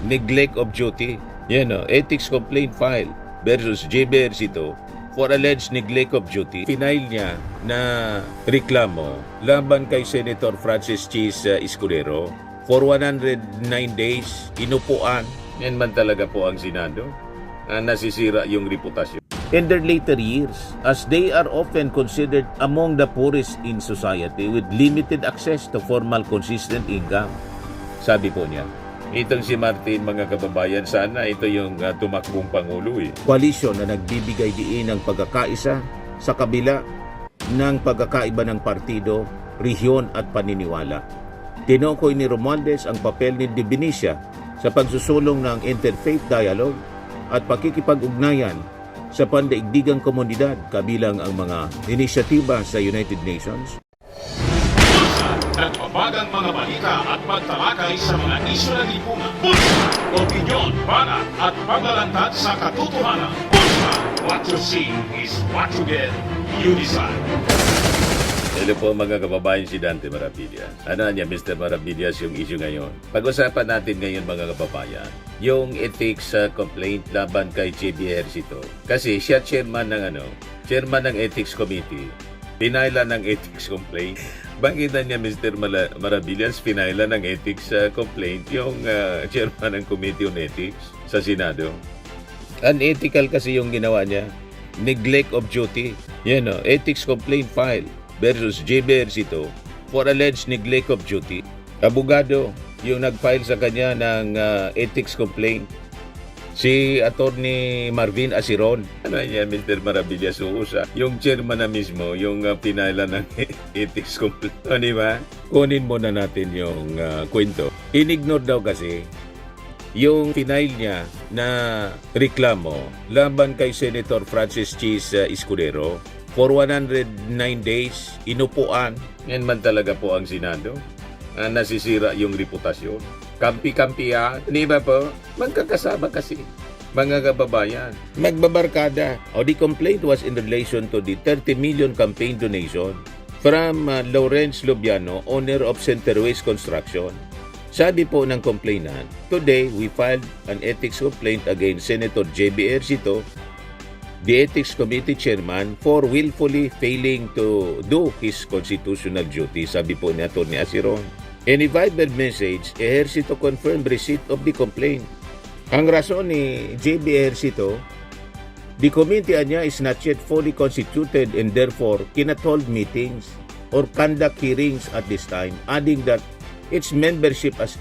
neglect of duty. Yan o, ethics complaint file versus JB Ejercito for alleged neglect of duty. Final niya na reklamo laban kay Senator Francis Chis Escudero for 109 days inupuan. Yan man talaga po ang Senado. Nasisira yung reputasyon. In their later years, as they are often considered among the poorest in society with limited access to formal consistent income. Sabi po niya, itong si Martin, mga kababayan, sana ito yung tumakbong Pangulo Koalisyon na nagbibigay diin ng pagkakaisa sa kabila ng pagkakaiba ng partido, rehiyon at paniniwala. Tinukoy ni Romualdez ang papel ni Divinisya sa pagsusulong ng interfaith dialogue at pakikipag-ugnayan sa pandaigdigang komunidad kabilang ang mga inisyatiba sa United Nations. Nagpapagang mga balita at pagtalakay sa mga isyu ng lipunan. Bulsa! Opinyon, banat at paglalantad sa katotohanan. Bulsa! What you see is what you get. You decide. Hello po mga kababayan, si Dante Maravillas. Ano niya, Mr. Maravillas, yung issue ngayon? Pag-usapan natin ngayon mga kababayan, yung ethics complaint laban kay JB Ejercito. Kasi siya chairman ng Ethics Committee. Pinayla ng ethics complaint. Bakit na niya, Mr. Maravillas, pinayla ng ethics complaint yung chairman ng Committee on Ethics sa Senado? Unethical kasi yung ginawa niya. Neglect of duty. Yan o, ethics complaint file versus JB Ejercito for alleged neglect of duty. Abogado yung nag-file sa kanya ng ethics complaint. Si Attorney Marvin Asiron. Ano niya, Mr. Maravillas, uusa. Yung chairman na mismo, yung pinala ng ethics complaint. O, di ba? Kunin muna natin yung kwento. Inignore daw kasi yung final niya na reklamo laban kay Senator Francis Chis Escudero for 109 days inupuan. Yan man talaga po ang Senado. Nasisira yung reputasyon. Kampi-kampi di ba po? Magkakasama kasi. Mga kababayan, magbabarkada. The complaint was in relation to the 30 million campaign donation from Lawrence Lubiano, owner of Centerways Construction. Sabi po ng complainant, today we filed an ethics complaint against Senator JB Ejercito, the Ethics Committee Chairman, for willfully failing to do his constitutional duty, sabi po ni Atty. Asiron. In a Viber message, Ejercito confirmed receipt of the complaint. Ang rason ni JB Ejercito, the committee niya is not yet fully constituted and therefore cannot hold meetings or conduct hearings at this time, adding that its membership has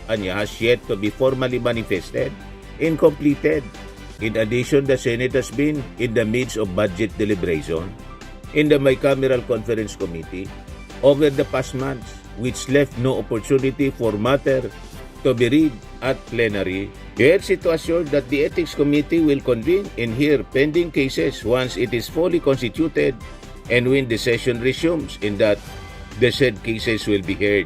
yet to be formally manifested and completed. In addition, the Senate has been in the midst of budget deliberation in the Bicameral Conference Committee over the past months, which left no opportunity for matter to be read at plenary. Ejercito assured that the Ethics Committee will convene and hear pending cases once it is fully constituted and when the session resumes, in that the said cases will be heard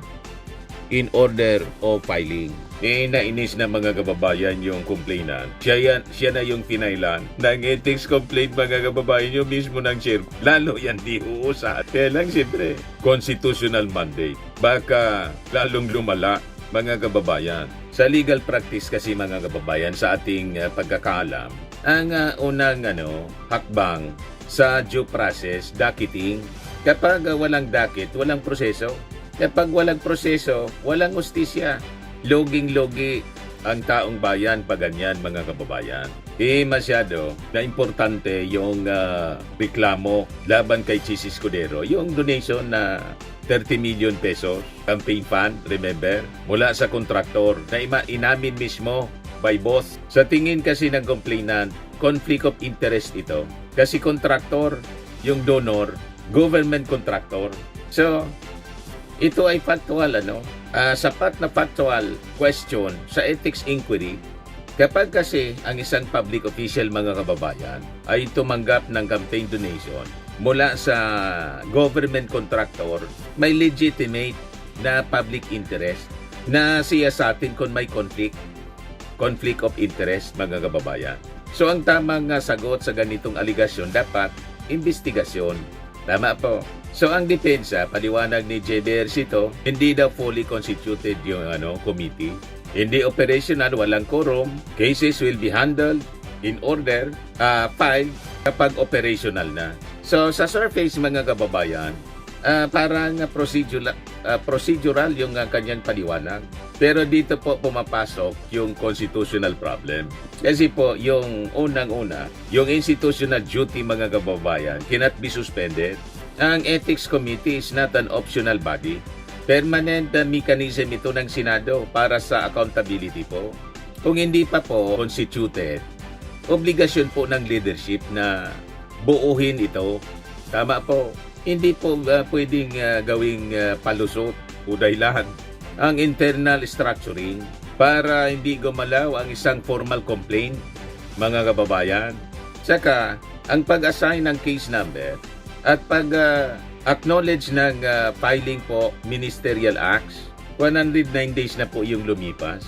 in order of filing. Nainis na mga kababayan yung complainant. Siya na yung pinailan ng ethics complaint, mga kababayan, yung mismo ng chair. Lalo yan di uusa. Kaya lang siyempre, constitutional mandate. Baka lalong lumala, mga kababayan. Sa legal practice kasi, mga kababayan, sa ating pagkakaalam, ang unang hakbang sa due process, docketing, kapag walang docket, walang proseso. Kapag walang proseso, walang hustisya. Loging-logi ang taong bayan pag ganyan, mga kababayan. Masyado na importante yung reklamo laban kay Chis Escudero. Yung donation na 30 million pesos, campaign fund, remember? Mula sa kontraktor na inamin mismo by boss. Sa tingin kasi ng complainant, conflict of interest ito. Kasi kontraktor, yung donor, government contractor. So, ito ay factual, sapat na factual question sa ethics inquiry kapag kasi ang isang public official, mga kababayan, ay tumanggap ng campaign donation mula sa government contractor, may legitimate na public interest na siya sa atin kung may conflict of interest, mga kababayan. So ang tamang sagot sa ganitong aligasyon dapat investigasyon. Tama po. So ang depensa, paliwanag ni JB Ejercito, hindi daw fully constituted yung committee. Hindi operational, walang quorum. Cases will be handled in order, filed kapag operational na. So sa surface mga kababayan, parang procedural yung kanyang paliwanag. Pero dito po pumapasok yung constitutional problem. Kasi po yung unang-una, yung institutional duty mga kababayan cannot be suspended. Ang Ethics Committee is not an optional body. Permanent mechanism ito ng Senado para sa accountability po. Kung hindi pa po constituted, obligasyon po ng leadership na buuhin ito. Tama po. Hindi po pwedeng gawing palusot o dahilan ang internal structuring para hindi gumalaw ang isang formal complaint, mga kababayan. Saka, ang pag-assign ng case number at pag-acknowledge ng filing po ministerial acts, 109 days na po yung lumipas,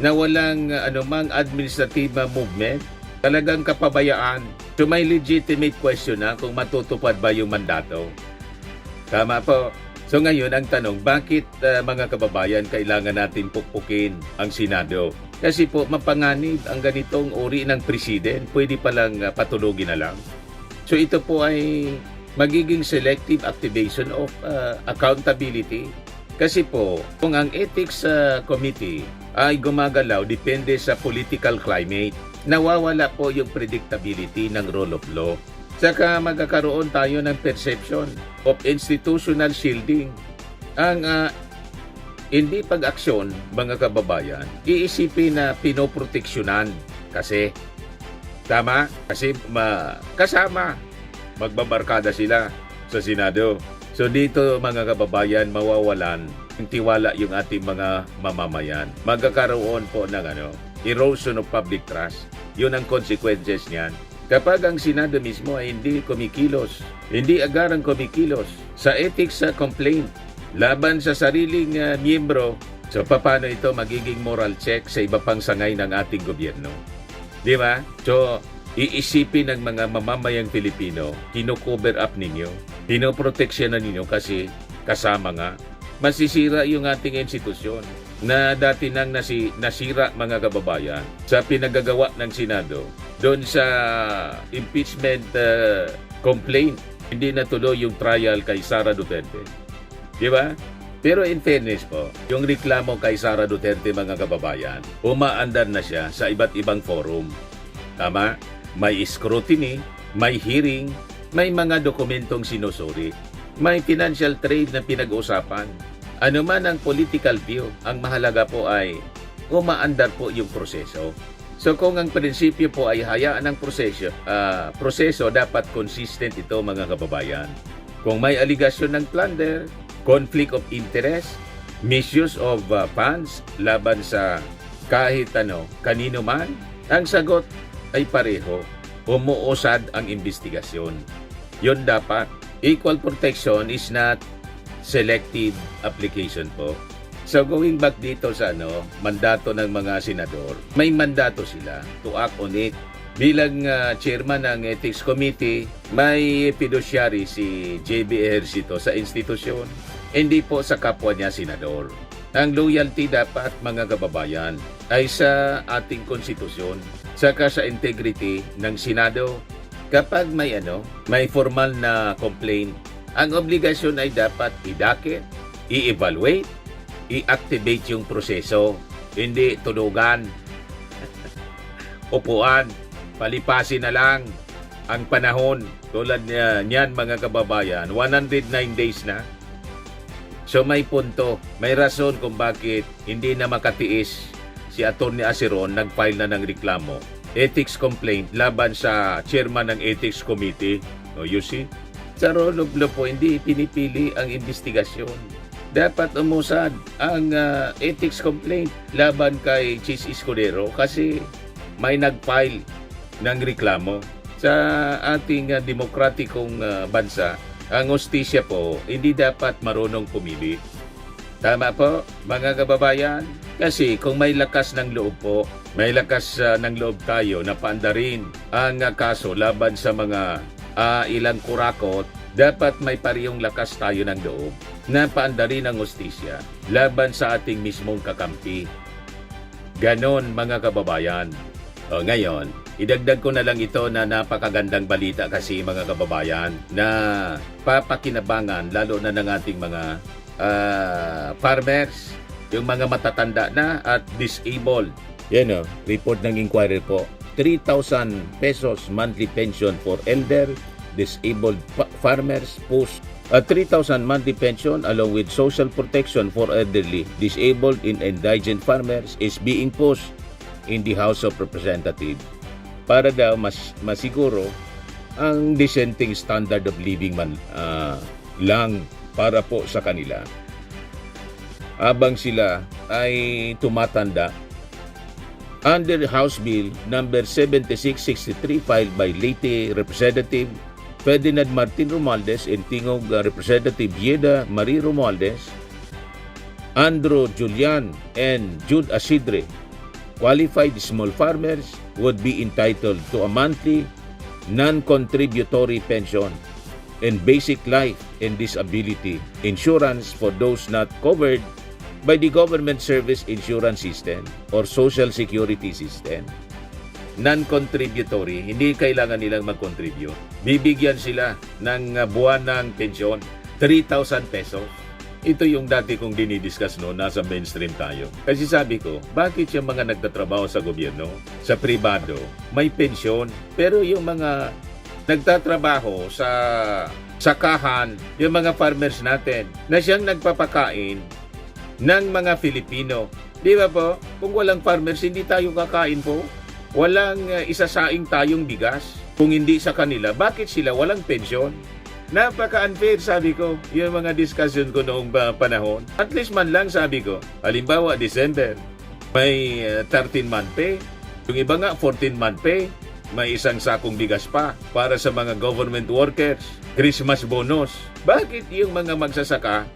na walang anumang administrative movement, talagang kapabayaan. So may legitimate question na kung matutupad ba yung mandato. Tama po. So ngayon ang tanong, bakit mga kababayan kailangan natin pukpukin ang Senado? Kasi po mapanganib ang ganitong uri ng president, pwede palang patulogin na lang. So ito po ay magiging selective activation of accountability. Kasi po, kung ang Ethics Committee ay gumagalaw depende sa political climate, nawawala po yung predictability ng rule of law. Saka magkakaroon tayo ng perception of institutional shielding. Ang hindi pag-aksyon, mga kababayan, iisipin na pinoproteksyonan kasi tama, kasi kasama magbabarkada sila sa Senado. So dito mga kababayan, mawawalan ng tiwala yung ating mga mamamayan. Magkakaroon po ng erosion of public trust. Yun ang consequences niyan. Kapag ang Senado mismo ay hindi kumikilos, hindi agarang kumikilos sa ethics complaint laban sa sariling miyembro, so paano ito magiging moral check sa iba pang sangay ng ating gobyerno? Di ba? So, iisipin ng mga mamamayang Pilipino, kino-cover up ninyo, pinoproteksyonan ninyo kasi kasama nga. Masisira yung ating institusyon na dati nang nasira mga kababayan sa pinagagawa ng Senado doon sa impeachment complaint. Hindi natuloy yung trial kay Sara Duterte. Di ba? Pero in fairness po, yung reklamo kay Sara Duterte mga kababayan, umaandar na siya sa iba't ibang forum. Tama? May scrutiny, may hearing, may mga dokumentong sinusuri, may financial trade na pinag-uusapan. Ano man ang political view, ang mahalaga po ay umaandar po yung proseso. So kung ang prinsipyo po ay hayaan ng proseso dapat consistent ito mga kababayan. Kung may aligasyon ng plunder, conflict of interest, misuse of funds laban sa kahit kanino man, ang sagot ay pareho, umuusad ang investigasyon. Yun dapat. Equal protection is not selective application po. So going back dito sa mandato ng mga senador, may mandato sila to act on it. Bilang chairman ng Ethics Committee, may fiduciary si JB Ejercito sa institusyon, hindi po sa kapwa niya senador. Ang loyalty dapat mga kababayan ay sa ating konstitusyon, saka sa integrity ng Senado. Kapag may formal na complaint, ang obligasyon ay dapat i-docket, i-evaluate, i-activate yung proseso, hindi tulugan, upuan, palipasin na lang ang panahon. Tulad niyan mga kababayan, 109 days na. So may punto, may rason kung bakit hindi na makatiis si Atty. Aceron nag-file na ng reklamo, ethics complaint laban sa chairman ng Ethics Committee. You see? Sa rule of law po, hindi pinipili ang investigasyon. Dapat umusad ang ethics complaint laban kay Chis Escudero kasi may nag-file ng reklamo. Sa ating demokratikong bansa, ang hustisya po, hindi dapat marunong pumili. Tama po, mga kababayan? Kasi kung may lakas ng loob po, may lakas ng loob tayo na paandarin ang kaso laban sa mga ilang kurakot, dapat may parehong lakas tayo ng loob na paandarin ang hustisya laban sa ating mismong kakampi. Ganon mga kababayan. O ngayon, idagdag ko na lang ito na napakagandang balita kasi mga kababayan na papakinabangan lalo na ng ating mga farmers, yung mga matatanda na at disabled. Yan o, report ng inquiry po. 3,000 pesos monthly pension for elder, disabled farmers, post 3,000 monthly pension along with social protection for elderly, disabled and indigent farmers is being pushed in the House of Representatives para daw masiguro ang dissenting standard of living man lang para po sa kanila habang sila ay tumatanda. Under House Bill number 7663 filed by Leyte Representative Ferdinand Martin Romualdez and Tingog Representative Yeda Marie Romualdez, Andrew Julian and Jude Asidre, qualified small farmers would be entitled to a monthly non-contributory pension and basic life and disability insurance for those not covered by the government service insurance system or social security system. Non-contributory, hindi kailangan nilang mag-contribute. Bibigyan sila ng buwan ng pensyon, 3,000 pesos. Ito yung dati kong dinidiscuss no, nasa mainstream tayo. Kasi sabi ko, bakit yung mga nagtatrabaho sa gobyerno, sa pribado, may pensyon, pero yung mga nagtatrabaho sa sakahan, yung mga farmers natin, na siyang nagpapakain ng mga Filipino. Di ba po? Kung walang farmers, hindi tayo kakain po. Walang isasaing tayong bigas. Kung hindi sa kanila, bakit sila walang pensyon? Napaka-unfair, sabi ko, yung mga discussion ko noong panahon. At least man lang, sabi ko, halimbawa, December, may 13-month pay. Yung iba nga, 14-month pay. May isang sakong bigas pa para sa mga government workers. Christmas bonus. Bakit yung mga magsasaka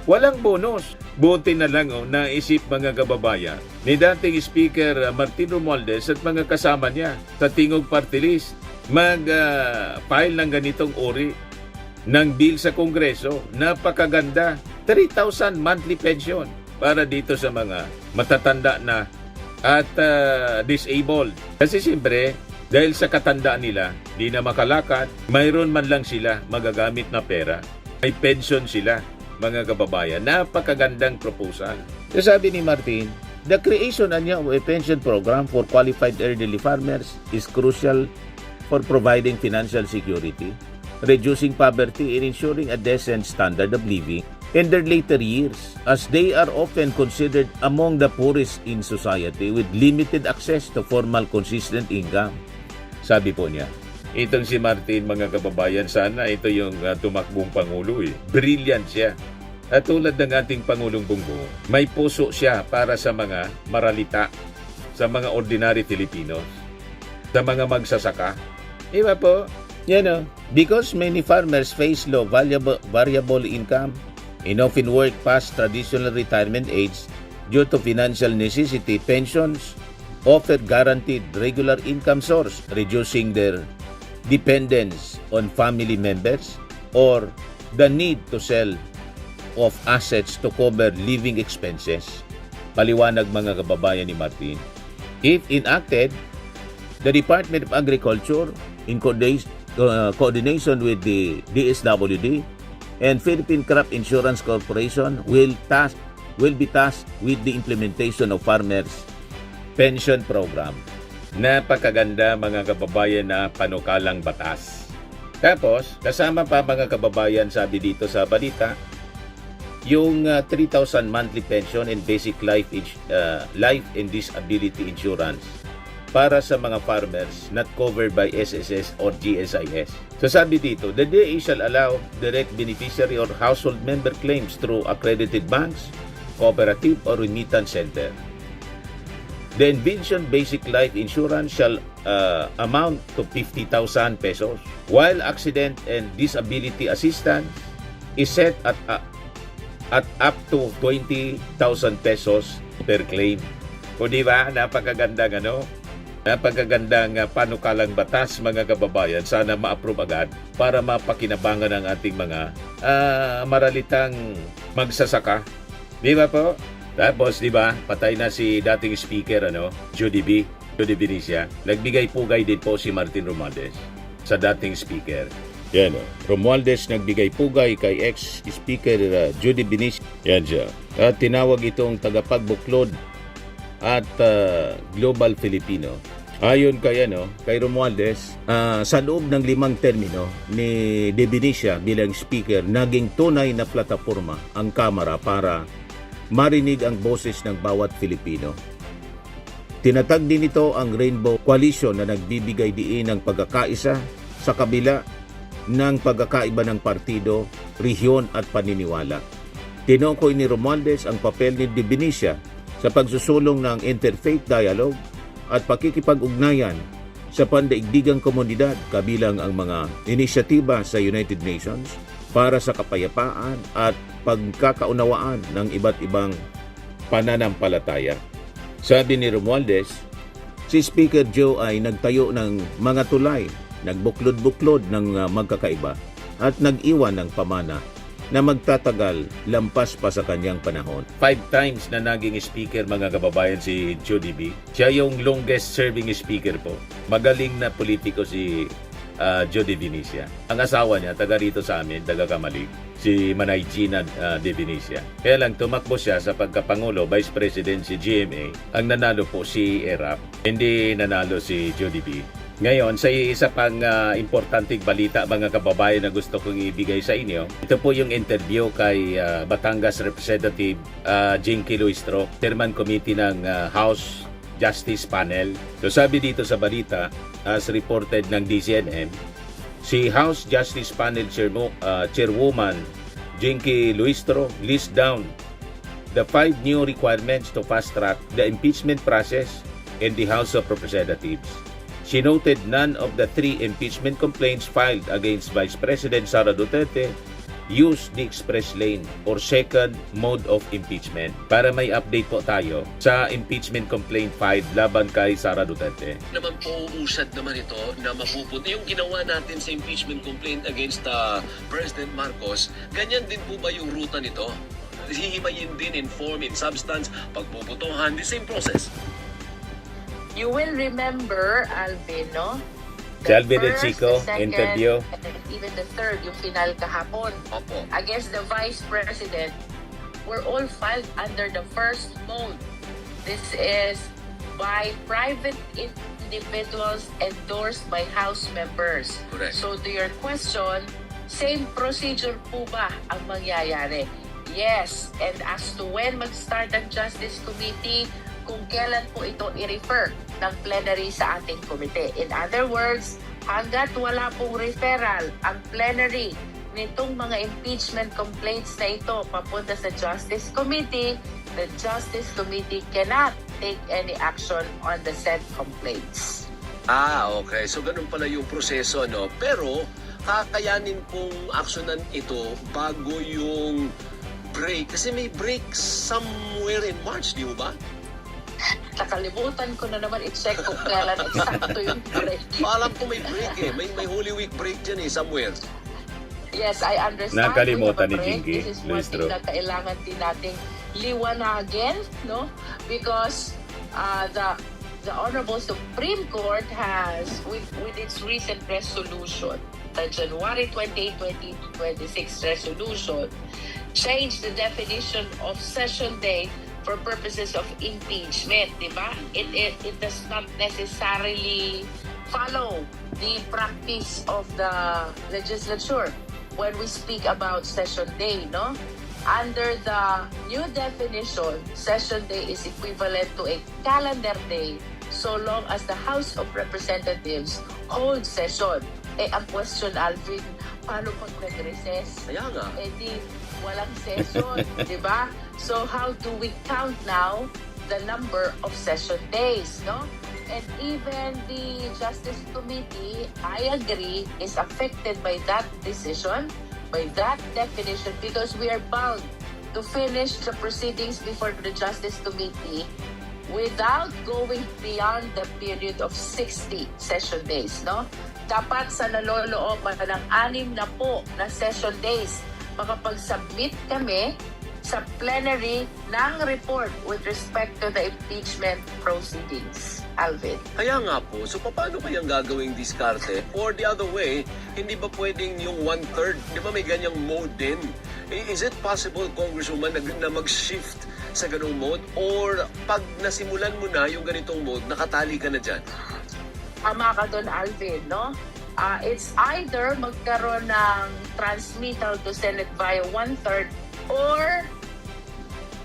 walang bonus? Buti na lang naisip mga kababayan ni dating Speaker Martin Romualdez at mga kasama niya sa Tingog Party List mag-file ng ganitong uri ng bill sa Kongreso. Napakaganda. 3,000 monthly pension para dito sa mga matatanda na at disabled. Kasi siyempre, dahil sa katandaan nila, di na makalakad, mayroon man lang sila magagamit na pera. May pension sila, mga kababayan. Napakagandang proposal. So sabi ni Martin, the creation of a pension program for qualified elderly farmers is crucial for providing financial security, reducing poverty, and ensuring a decent standard of living in their later years, as they are often considered among the poorest in society with limited access to formal consistent income. Sabi po niya, itong si Martin, mga kababayan, sana ito yung tumakbong Pangulo. Brilliant siya. At tulad ng ating Pangulong Bongbong, may puso siya para sa mga maralita, sa mga ordinary Filipinos, sa mga magsasaka. Iba po, because many farmers face low variable income and often work past traditional retirement age due to financial necessity, pensions offer guaranteed regular income source, reducing their dependence on family members or the need to sell of assets to cover living expenses. Paliwanag mga kababayan ni Martin. If enacted, the Department of Agriculture, in coordination with the DSWD and Philippine Crop Insurance Corporation, will be tasked with the implementation of farmers' pension program. Napakaganda mga kababayan na panukalang batas. Tapos, kasama pa mga kababayan, sabi dito sa balita, yung 3,000 monthly pension and basic life and disability insurance para sa mga farmers not covered by SSS or GSIS. So sabi dito, the DA shall allow direct beneficiary or household member claims through accredited banks, cooperative or remittance center. The envisioned basic life insurance shall amount to 50,000 pesos, while accident and disability assistance is set at up to 20,000 pesos per claim. O di ba, napakagandang napakagandang panukalang batas mga kababayan. Sana ma-approve agad para mapakinabangan ang ating mga maralitang magsasaka. Di ba po? Tapos, di ba, patay na si dating speaker, Judy Benicia. Nagbigay pugay din po si Martin Romualdez sa dating speaker. Yan, Romualdez nagbigay pugay kay ex-speaker Judy Benicia. Yan siya. At tinawag itong tagapagbuklod at Global Filipino. Ayon kay Romualdez, sa loob ng 5 termino ni De Benicia bilang speaker, naging tunay na plataporma ang Kamara para marinig ang boses ng bawat Filipino. Tinatag din ito ang Rainbow Coalition na nagbibigay diin ng pagkakaisa sa kabila ng pagkakaiba ng partido, rehiyon at paniniwala. Tinukoy ni Romualdez ang papel ni De Benicia sa pagsusulong ng interfaith dialogue at pakikipag-ugnayan sa pandaigdigang komunidad kabilang ang mga inisyatiba sa United Nations para sa kapayapaan at pagkakaunawaan ng iba't ibang pananampalataya. Sabi ni Romualdez, si Speaker Joe ay nagtayo ng mga tulay, nagbuklod-buklod ng magkakaiba at nag-iwan ng pamana na magtatagal lampas pa sa kanyang panahon. 5 times na naging speaker, mga kababayan, si Judy B. Siya yung longest serving speaker po. Magaling na politiko si Judy Benicia. Ang asawa niya, taga rito sa amin, taga Kamali, si Manay Gina De Benicia. Kaya lang tumakbo siya sa pagkapangulo, Vice President si GMA. Ang nanalo po si ERAP, hindi nanalo si Judy B. Ngayon, sa isa pang importanteng balita, mga kababayan, na gusto kong ibigay sa inyo. Ito po yung interview kay Batangas Representative Jinky Luistro, Chairman Committee ng House Justice Panel. So sabi dito sa balita, as reported ng DCNM, si House Justice Panel Chairwoman Jinky Luistro lists down the 5 new requirements to fast-track the impeachment process in the House of Representatives. She noted none of the 3 impeachment complaints filed against Vice President Sara Duterte used the express lane or second mode of impeachment. Para may update po tayo sa impeachment complaint filed laban kay Sara Duterte. Naman po usad naman ito na mapupunta yung ginawa natin sa impeachment complaint against President Marcos. Ganyan din po ba yung ruta nito? Hihimayin din in form, in substance, pagpuputuhan, the same process. You will remember, Alvin, no? Si Alvin and Chico, the second, interview. and even the third, yung final kahapon. Opo. Against the Vice President, were all filed under the first mode. This is by private individuals endorsed by House members. Correct. So to your question, same procedure po ba ang mangyayari? Yes. And as to when mag-start ang Justice Committee, kung kailan po ito i-refer ng plenary sa ating komite. In other words, hanggat wala pong referral ang plenary nitong mga impeachment complaints na ito papunta sa Justice Committee, the Justice Committee cannot take any action on the said complaints. Okay. So ganun pala yung proseso, no? Pero kakayanin pong aksyonan ito bago yung break. Kasi may break somewhere in March, di ba? Nakalimutan ko na naman i-check kung kailan eksakto yung break. Alam ko may break eh. May Holy Week break dyan eh, somewhere. Yes, I understand. Nakalimutan ni We have a break. Jinky, This is one Luistro. thing na kailangan din nating liwanagin, no? Because the Honorable Supreme Court has, with its recent resolution, the January 28, 2026 resolution, changed the definition of session day for purposes of impeachment, di ba? It does not necessarily follow the practice of the legislature when we speak about session day, no? Under the new definition, session day is equivalent to a calendar day so long as the House of Representatives holds session. Ang question, Alvin, paano pag nag-recess? Kaya nga. Di walang session, di ba? So how do we count now the number of session days, no? And even the Justice Committee, I agree, is affected by that decision, by that definition, because we are bound to finish the proceedings before the Justice Committee without going beyond the period of 60 session days, no? Dapat sa nalolooban ng 6 na po na session days, makapag-submit kami sa plenary ng report with respect to the impeachment proceedings. Alvin. Kaya nga po, so paano kayang gagawing diskarte? Or the other way, hindi ba pwedeng yung 1/3? Di ba may ganyang mode din? Is it possible, Congresswoman, na mag-shift sa ganung mode? Or pag nasimulan mo na yung ganitong mode, nakatali ka na dyan? Tama ka doon, Alvin, no? It's either magkaroon ng transmittal to Senate via 1/3 or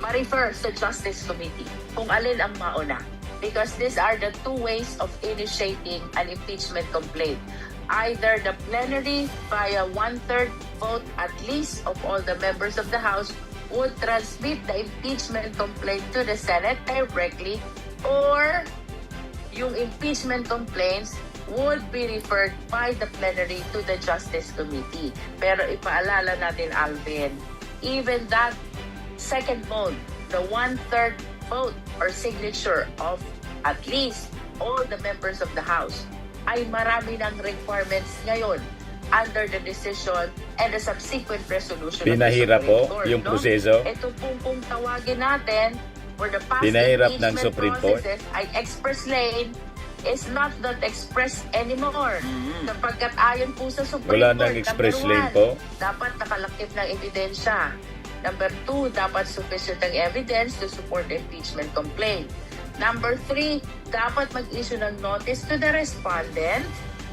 ma-refer sa Justice Committee kung alin ang mauna. Because these are the two ways of initiating an impeachment complaint. Either the plenary via 1/3 vote at least of all the members of the House would transmit the impeachment complaint to the Senate directly, or yung impeachment complaints would be referred by the plenary to the Justice Committee. Pero ipaalala natin, Alvin, even that second mode, the 1/3 vote or signature of at least all the members of the House, ay marami ng requirements ngayon under the decision and the subsequent resolution Pinahirap of the Supreme po Court. yung proseso. Ito pong kung tawagin natin for the past Pinahirap ng impeachment Supreme Court. processes ay express lane is not that express anymore. Sapagkat ayon po sa Supreme Wala Court, nang express number lane 1, po. dapat nakalakip ng ebidensya. Number 2, dapat sufficient ang evidence to support the impeachment complaint. Number 3, dapat mag-issue ng notice to the respondent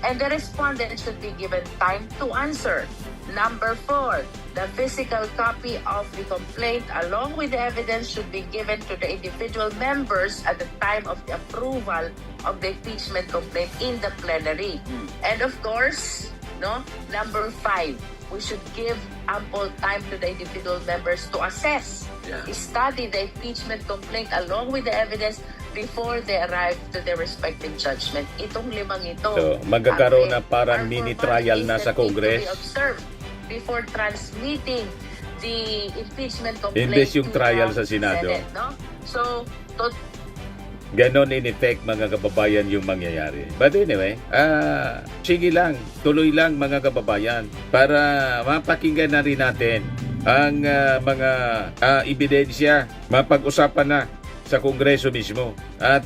and the respondent should be given time to answer. Number 4, the physical copy of the complaint along with the evidence should be given to the individual members at the time of the approval of the impeachment complaint in the plenary. And of course, number 5, we should give ample time to the individual members to assess, study the impeachment complaint along with the evidence before they arrive to their respective judgment. Itong 5 ito. So, magkakaroon na Alvin, parang are mini formalities trial na that sa need to be Congress. observed before transmitting the impeachment complaint Imbes yung to trial the sa Senado. Senate, no? So, Ganon in effect, mga kababayan, yung mangyayari. But anyway, sige lang, tuloy lang mga kababayan para mapakinggan na rin natin ang mga ebidensya, mapag-usapan na sa Kongreso mismo at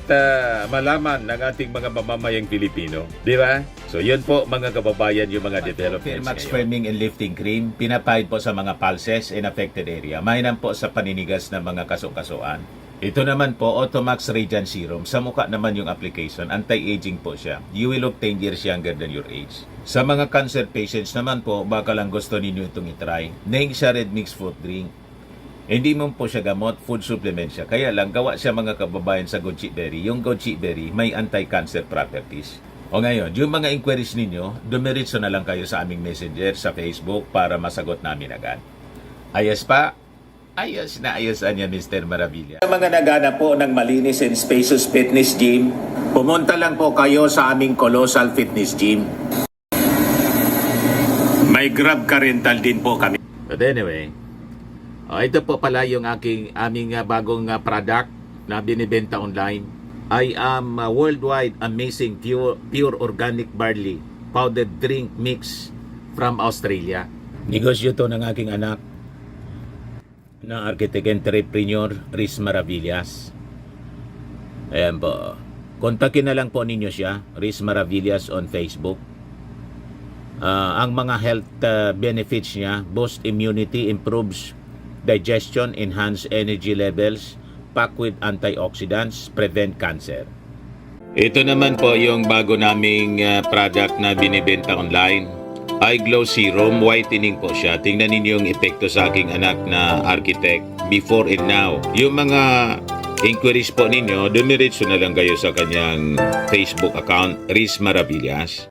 malaman ng ating mga mamamayang Pilipino. Di ba? So yun po mga kababayan yung mga developments Max ngayon. framing and lifting cream, pinapahid po sa mga pulses in affected area. Mainam po sa paninigas ng mga kaso-kasuan. Ito naman po, Automax Radiant Serum. Sa mukha naman yung application, anti-aging po siya. You will look 10 years younger than your age. Sa mga cancer patients naman po, baka lang gusto ninyo itong itry. Neng siya red mixed fruit drink. Hindi mo po siya gamot, food supplement siya. Kaya lang, gawa siya mga kababayan sa goji berry. Yung goji berry may anti-cancer properties. O ngayon, yung mga inquiries ninyo, dumiritso na lang kayo sa aming messenger sa Facebook para masagot namin agad. Ayos pa? Ayos na ayos niya, Mr. Maravilla. Sa mga nagana po ng malinis and spacious fitness gym, pumunta lang po kayo sa aming Colossal Fitness Gym. May Grab car rental din po kami. But anyway, ito po pala yung aming bagong product na binibenta online. I am worldwide amazing pure organic barley powdered drink mix from Australia. Negosyo to ng aking anak na architect entrepreneur Riz Maravillas. Ayan po. Kontakin na lang po ninyo siya, Riz Maravillas on Facebook. Ang mga health benefits niya, boost immunity, improves digestion, enhance energy levels, packed with antioxidants, prevent cancer. Ito naman po yung bago naming product na binibenta online. Eye Glow Serum, whitening po siya. Tingnan ninyo yung epekto sa aking anak na architect before and now. Yung mga inquiries po ninyo, dumiretso na lang kayo sa kanyang Facebook account, Riz Maravillas.